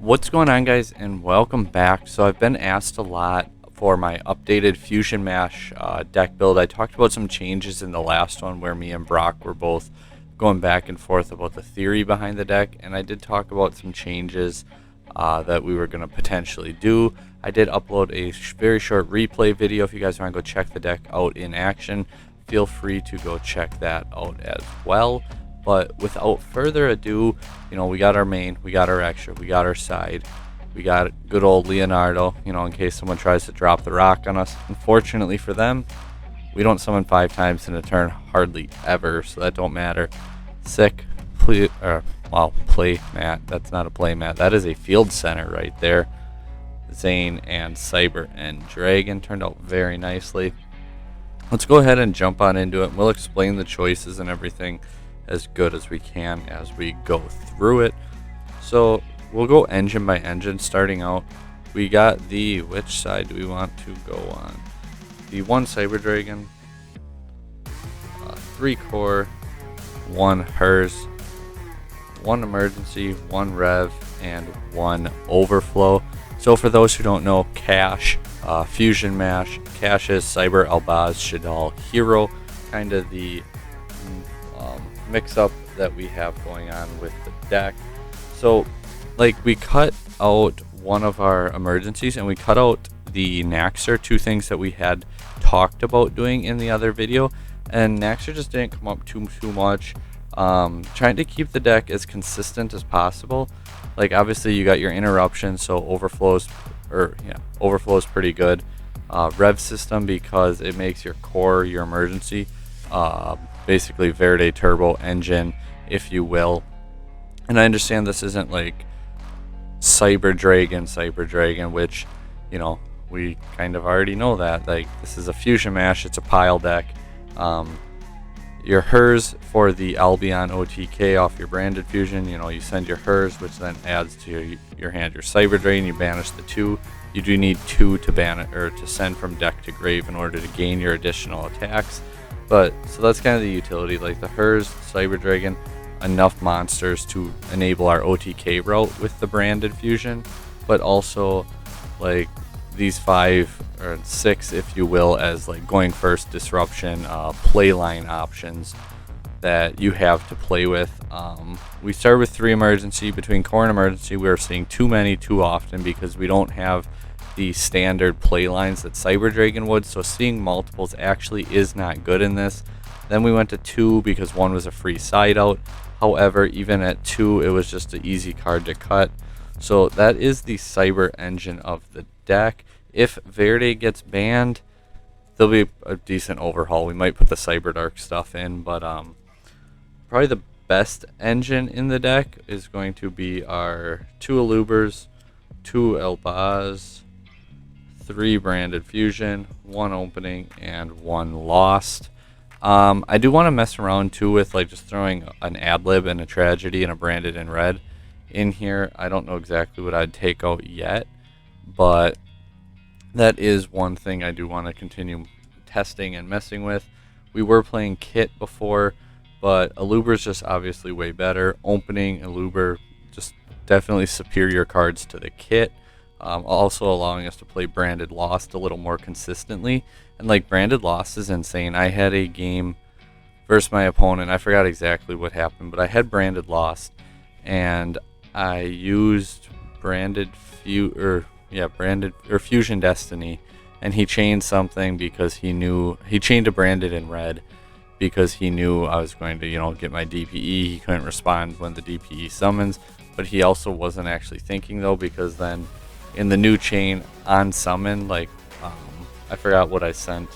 What's going on, guys, and welcome back. So I've been asked a lot for my updated Fusion Mash deck build. I talked about some changes in the last one where me and Brock were both going back and forth about the theory behind the deck, and I did talk about some changes that we were going to potentially do. I did upload a very short replay video. If you guys want to go check the deck out in action, feel free to go check that out as well. But without further ado, we got our main, we got our extra, we got our side, we got good old Leonardo, in case someone tries to drop the rock on us. Unfortunately for them, we don't summon 5 times in a turn, hardly ever, so that don't matter. Sick, play mat. That's not a play mat. That is a field center right there. Zane and Cyber and Dragon turned out very nicely. Let's go ahead and jump on into it. We'll explain the choices and everything as good as we can as we go through it. So we'll go engine by engine. Starting out, we got which side do we want to go on? The 1 Cyber Dragon, 3 core, 1 hers, 1 emergency, 1 rev, and 1 overflow. So for those who don't know, C.A.S.H Fusion Mash, C.A.S.H is Cyber, Albaz, Shaddoll, Hero, kind of the mix-up that we have going on with the deck. So we cut out one of our emergencies and we cut out the Naxxer, 2 things that we had talked about doing in the other video, and Naxxer just didn't come up too much. Trying to keep the deck as consistent as possible. Obviously you got your interruption, so overflows pretty good. Rev system, because it makes your core your emergency, basically Verde turbo engine, if you will. And I understand this isn't like Cyber Dragon, which we kind of already know that. This is a Fusion Mash, it's a pile deck. Your hers for the Albion OTK off your branded fusion, you send your hers, which then adds to your hand your Cyber Dragon. You banish the 2. You do need 2 to ban it, or to send from deck to grave in order to gain your additional attacks. But so that's kind of the utility. The hers, Cyber Dragon, enough monsters to enable our OTK route with the branded fusion, but also these 5 or 6, if you will, as going first disruption playline options that you have to play with. We start with 3 emergency. Between core and emergency, we're seeing too many too often because we don't have the standard play lines that Cyber Dragon would, so seeing multiples actually is not good in this. Then we went to 2 because 1 was a free side out. However, even at 2, it was just an easy card to cut. So that is the Cyber engine of the deck. If Verde gets banned, there'll be a decent overhaul. We might put the Cyber Dark stuff in, but probably the best engine in the deck is going to be our 2 Alubers, 2 Elbaz, 3 branded fusion, 1 opening, and 1 lost. I do want to mess around too with just throwing an ad lib and a tragedy and a branded in red in here. I don't know exactly what I'd take out yet, but that is one thing I do want to continue testing and messing with. We were playing Kit before, but Aluber's just obviously way better. Opening, Aluber, just definitely superior cards to the Kit. Also allowing us to play Branded Lost a little more consistently. And Branded Lost is insane. I had a game versus my opponent. I forgot exactly what happened, but I had Branded Lost, and I used Fusion Destiny, and he chained something because he chained a Branded in red because he knew I was going to get my DPE. He couldn't respond when the DPE summons, but he also wasn't actually thinking though, because then in the new chain on summon, I forgot what I sent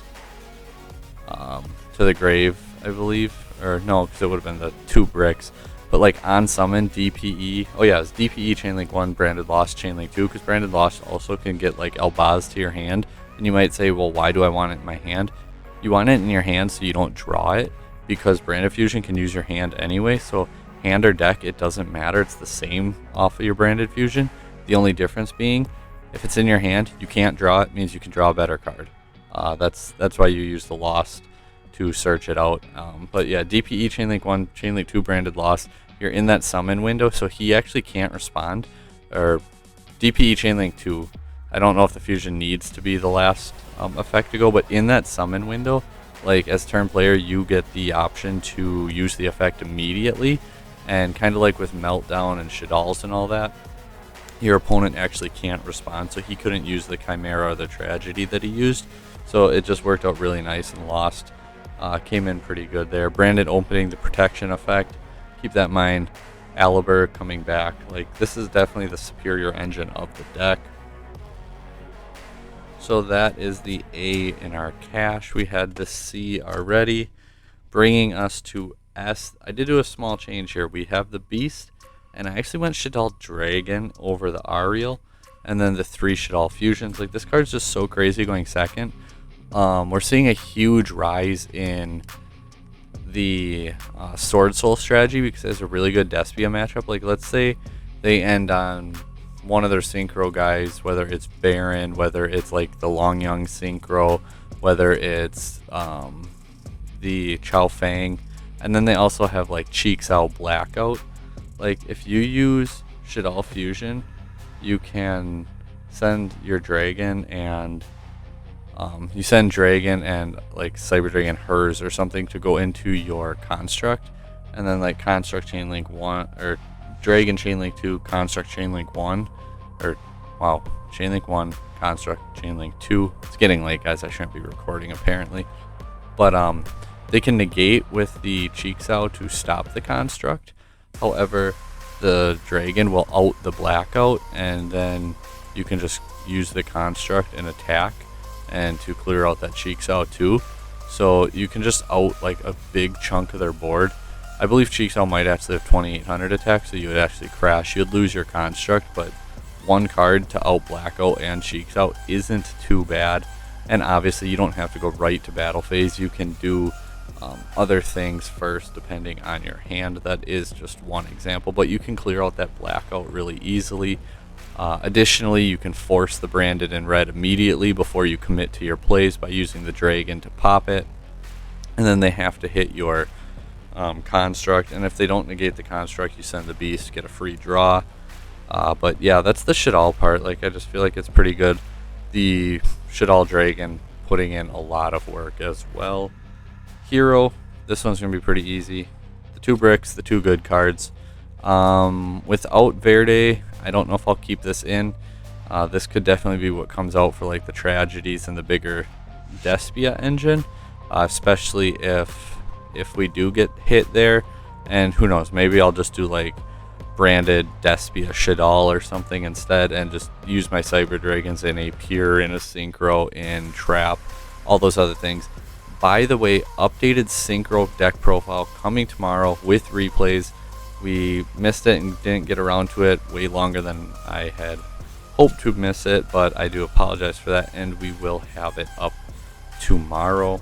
to the grave, I believe, or no, because it would have been the 2 bricks. But on summon, DPE, oh yeah, it's DPE chainlink 1, Branded Lost chainlink 2, because Branded Lost also can get Elbaz to your hand. And you might say, well, why do I want it in my hand? You want it in your hand so you don't draw it, because Branded Fusion can use your hand anyway. So hand or deck, it doesn't matter. It's the same off of your Branded Fusion. The only difference being, if it's in your hand, you can't draw it, means you can draw a better card. That's why you use the Lost to search it out. But yeah, DPE chainlink 1, chainlink 2, Branded Lost. You're in that summon window, so he actually can't respond, or DPE Chainlink 2. I don't know if the fusion needs to be the last effect to go, but in that summon window, like as turn player, you get the option to use the effect immediately, and kind of like with Meltdown and Shaddolls and all that, your opponent actually can't respond, so he couldn't use the Chimera or the Tragedy that he used, so it just worked out really nice, and Lost came in pretty good there. Branded opening, the protection effect, keep that in mind. Aliber coming back, like this is definitely the superior engine of the deck. So that is the A in our cache. We had the C already, bringing us to S. I did do a small change here. We have the Beast, and I actually went Shaddoll Dragon over the Ariel, and then the 3 Shaddoll Fusions. Like this card's just so crazy going second. We're seeing a huge rise in the swordsoul strategy because there's a really good Despia matchup. Like let's say they end on one of their synchro guys, whether it's Baron, whether it's like the Long Young synchro, whether it's the Chao Fang, and then they also have like C.A.S.H Blackout. Like if you use Shaddoll Fusion, you can send your Dragon and you send Dragon and like Cyber Dragon hers or something to go into your construct, and then like Construct Chainlink 1 or Dragon Chainlink 2, Construct Chainlink 1, or wow, Chainlink 1, Construct Chainlink 2. It's getting late, guys. I shouldn't be recording apparently, but they can negate with the C.A.S.H to stop the construct. However, the Dragon will out the Blackout, and then you can just use the construct and attack and to clear out that C.A.S.H too. So you can just out like a big chunk of their board. I believe C.A.S.H might actually have 2800 attack, so you would actually crash. You'd lose your construct, but one card to out Blackout and C.A.S.H isn't too bad. And obviously you don't have to go right to battle phase. You can do other things first depending on your hand. That is just one example, but you can clear out that Blackout really easily. Additionally, you can force the branded in red immediately before you commit to your plays by using the Dragon to pop it, and then they have to hit your construct, and if they don't negate the construct, you send the Beast, get a free draw. But yeah, that's the Shaddoll part. Like I just feel like it's pretty good. The Shaddoll Dragon putting in a lot of work as well. Hero, this one's gonna be pretty easy. The 2 bricks, the 2 good cards. Without Verde, I don't know if I'll keep this in. This could definitely be what comes out for like the Tragedies and the bigger Despia engine, especially if we do get hit there. And who knows, maybe I'll just do like branded Despia Shaddoll or something instead, and just use my Cyber Dragons in a Pure, in a Synchro, in Trap, all those other things. By the way, updated Synchro deck profile coming tomorrow with replays. We missed it and didn't get around to it way longer than I had hoped to miss it, but I do apologize for that, and we will have it up tomorrow.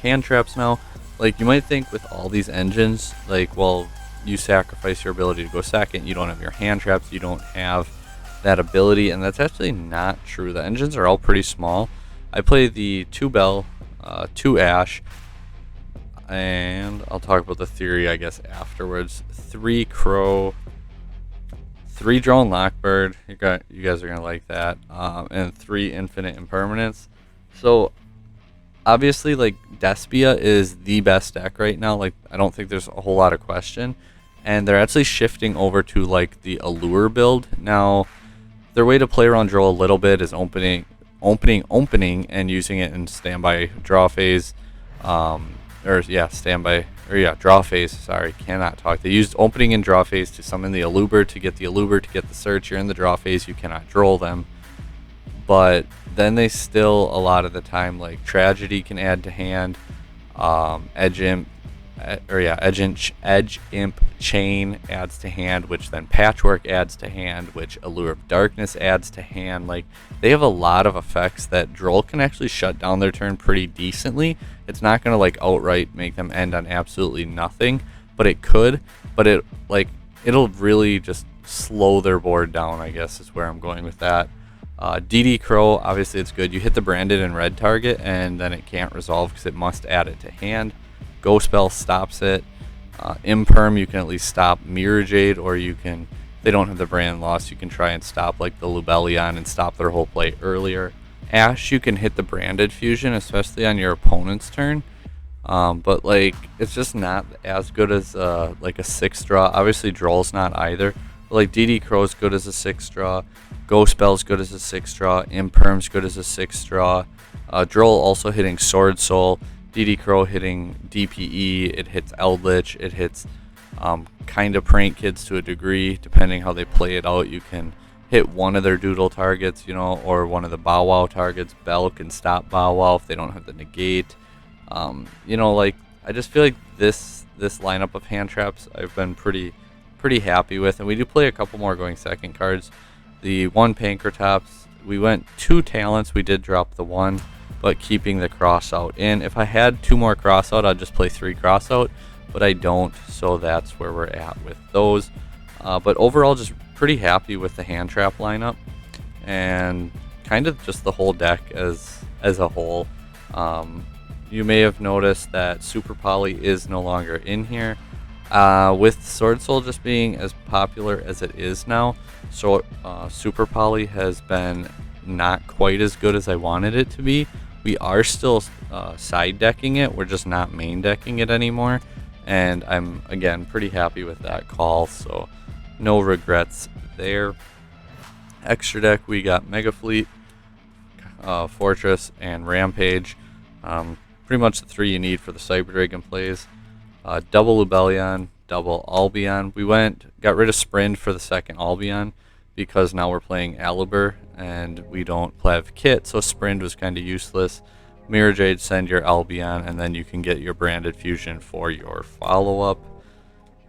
Hand traps now. Like you might think with all these engines, like, well, you sacrifice your ability to go second, you don't have your hand traps, you don't have that ability, and that's actually not true. The engines are all pretty small. I play the 2 Bell, 2 Ash, and I'll talk about the theory I guess afterwards. 3 Crow, 3 Drone Lockbird, you guys are gonna like that, and 3 Infinite Impermanence. So obviously like Despia is the best deck right now. Like I don't think there's a whole lot of question, and they're actually shifting over to like the Allure build now. Their way to play around draw a little bit is opening and using it in standby draw phase, draw phase. Sorry, cannot talk. They used opening and draw phase to summon the Allure, to get the Allure, to get the search. You're in the draw phase, you cannot draw them. But then they still, a lot of the time, like Tragedy can add to hand, Edge Imp Chain adds to hand, which then Patchwork adds to hand, which Allure of Darkness adds to hand. Like they have a lot of effects that Droll can actually shut down their turn pretty decently. It's not gonna like outright make them end on absolutely nothing, but it could. But it'll really just slow their board down, I guess is where I'm going with that. DD Crow, obviously it's good. You hit the branded and red target, and then it can't resolve because it must add it to hand. Ghost Spell stops it. Imperm, you can at least stop Mirror Jade, or you can they don't have the brand loss, you can try and stop like the Lubellion and stop their whole play earlier. Ash, you can hit the branded fusion, especially on your opponent's turn. But like it's just not as good as like a 6 draw. Obviously Droll's not either. But like DD Crow's good as a 6 draw. Ghost Spell's good as a 6 draw. Imperm's good as a 6 draw. Droll also hitting Sword Soul. DD Crow hitting DPE. It hits Eldritch. It hits kind of Prank Kids to a degree, depending how they play it out. You can hit one of their doodle targets, you know, or one of the Bow Wow targets. Bell can stop Bow Wow if they don't have the negate. You know, like I just feel like this lineup of hand traps I've been pretty happy with, and we do play a couple more going second cards. The 1 Pankratops, we went 2 talents. We did drop the 1, but keeping the cross out in. If I had 2 more cross out, I'd just play 3 cross out, but I don't, so that's where we're at with those. But overall, just pretty happy with the hand trap lineup and kind of just the whole deck as a whole. You may have noticed that Super Poly is no longer in here. With Sword Soul just being as popular as it is now, so Super Poly has been not quite as good as I wanted it to be. We are still side decking it, we're just not main decking it anymore, and I'm again pretty happy with that call, so no regrets there. Extra deck, we got Mega Fleet, Fortress, and Rampage. Pretty much the 3 you need for the Cyber Dragon plays. Double Lubellion, double Albion. We got rid of Sprint for the second Albion because now we're playing Alibur and we don't have Kit, so Sprint was kind of useless. Mirror Jade, send your Albion, and then you can get your branded fusion for your follow-up.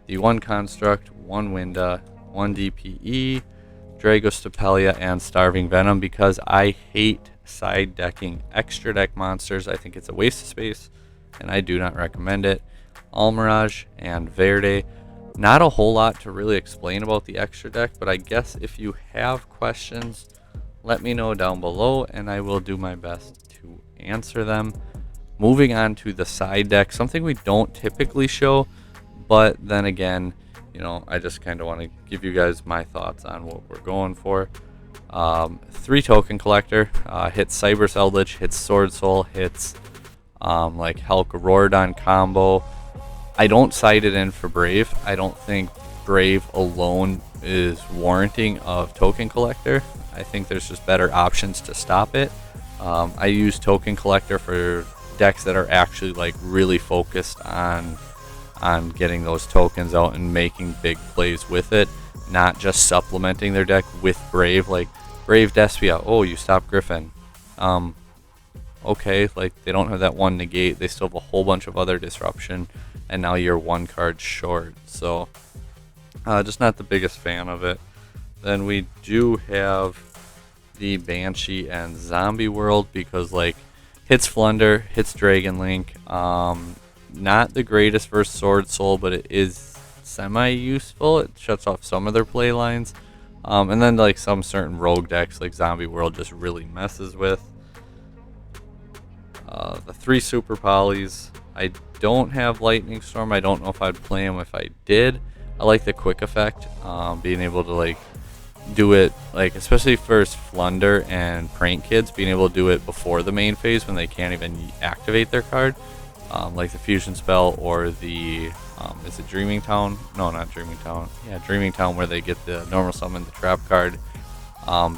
The 1 Construct, 1 Winda, 1 DPE, Dragostapelia, and Starving Venom because I hate side decking extra deck monsters. I think it's a waste of space and I do not recommend it. Almirage and Verde. Not a whole lot to really explain about the extra deck, but I guess if you have questions, let me know down below and I will do my best to answer them. Moving on to the side deck, something we don't typically show, but then again, you know, I just kind of want to give you guys my thoughts on what we're going for. 3 Token Collector, hits Cyberse Eldritch, hits Sword Soul, hits like Hulk Rorodon combo. I don't side it in for Brave. I don't think Brave alone is warranting of Token Collector. I think there's just better options to stop it. I use Token Collector for decks that are actually like really focused on getting those tokens out and making big plays with it, not just supplementing their deck with Brave. Like Brave Despia, oh, you stop Griffin. Okay, like they don't have that 1 negate, they still have a whole bunch of other disruption, and now you're 1 card short, so just not the biggest fan of it. Then we do have the Banshee and Zombie World because like hits Flunder, hits Dragon Link, not the greatest versus Sword Soul, but it is semi-useful. It shuts off some of their play lines, and then like some certain rogue decks like Zombie World just really messes with. The 3 Super Polys, I don't have Lightning Storm. I don't know if I'd play them if I did. I like the quick effect, being able to like do it, like especially for Flunder and Prank Kids, being able to do it before the main phase when they can't even activate their card, like the Fusion Spell or the is it Dreaming Town? No, not Dreaming Town. Yeah, Dreaming Town, where they get the normal summon, the trap card.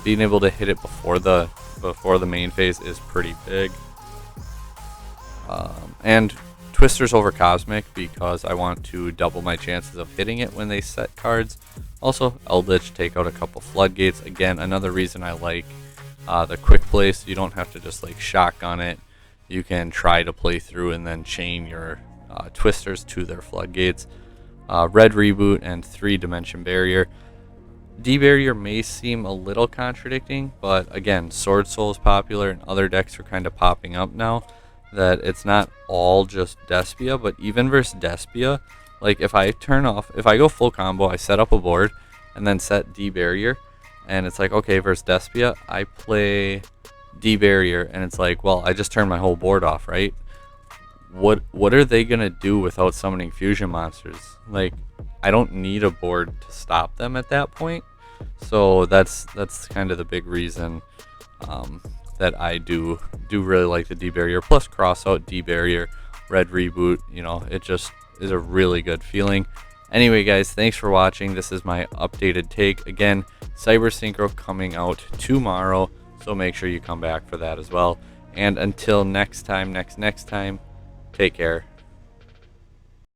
Being able to hit it before the main phase is pretty big. And Twisters over Cosmic because I want to double my chances of hitting it when they set cards. Also, Eldritch, take out a couple Floodgates. Again, another reason I like the quick play, so you don't have to just like shotgun it. You can try to play through and then chain your Twisters to their Floodgates. Red Reboot and 3 Dimension Barrier. D-Barrier may seem a little contradicting, but again, Sword Soul is popular and other decks are kind of popping up now. That it's not all just Despia, but even versus Despia, like if I go full combo, I set up a board and then set D-Barrier, and it's like, okay, versus Despia, I play D-Barrier, and it's like, well, I just turned my whole board off, right? what are they gonna do without summoning fusion monsters? Like, I don't need a board to stop them at that point. So that's kind of the big reason that I do really like the D barrier. Plus cross out D barrier, red reboot. You know, it just is a really good feeling. Anyway, guys, thanks for watching. This is my updated take. Again, Cyber Synchro coming out tomorrow, so make sure you come back for that as well. And until next time, take care.